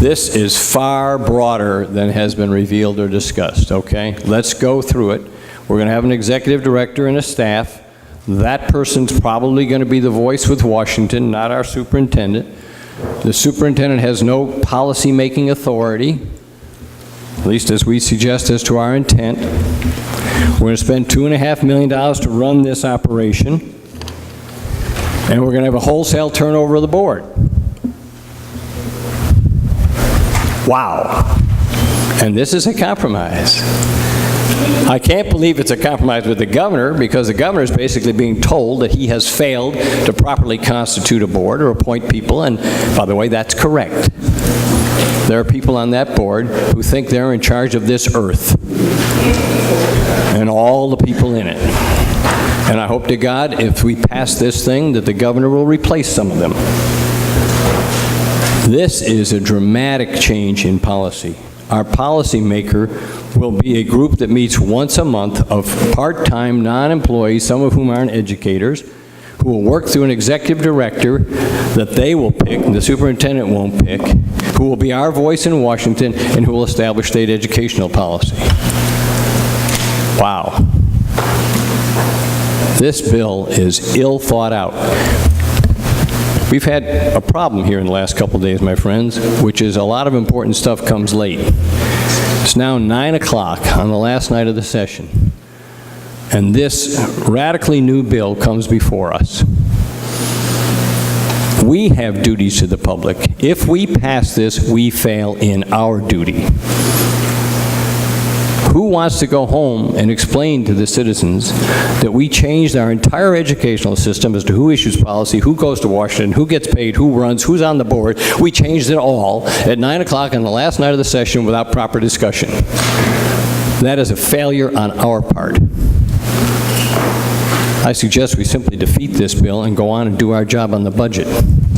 This is far broader than has been revealed or discussed, okay? Let's go through it. We're going to have an executive director and a staff. That person's probably going to be the voice with Washington, not our superintendent. The superintendent has no policy-making authority, at least as we suggest as to our intent. We're going to spend $2.5 million to run this operation, and we're going to have a wholesale turnover of the board. Wow. And this is a compromise. I can't believe it's a compromise with the governor, because the governor is basically being told that he has failed to properly constitute a board or appoint people, and by the way, that's correct. There are people on that board who think they're in charge of this earth and all the people in it. And I hope to God, if we pass this thing, that the governor will replace some of them. This is a dramatic change in policy. Our policymaker will be a group that meets once a month of part-time non-employees, some of whom aren't educators, who will work through an executive director that they will pick, and the superintendent won't pick, who will be our voice in Washington, and who will establish state educational policy. Wow. This bill is ill thought out. We've had a problem here in the last couple of days, my friends, which is a lot of important stuff comes late. It's now 9 o'clock on the last night of the session, and this radically new bill comes before us. We have duties to the public. If we pass this, we fail in our duty. Who wants to go home and explain to the citizens that we changed our entire educational system as to who issues policy, who goes to Washington, who gets paid, who runs, who's on the board? We changed it all at 9 o'clock on the last night of the session without proper discussion. That is a failure on our part. I suggest we simply defeat this bill and go on and do our job on the budget.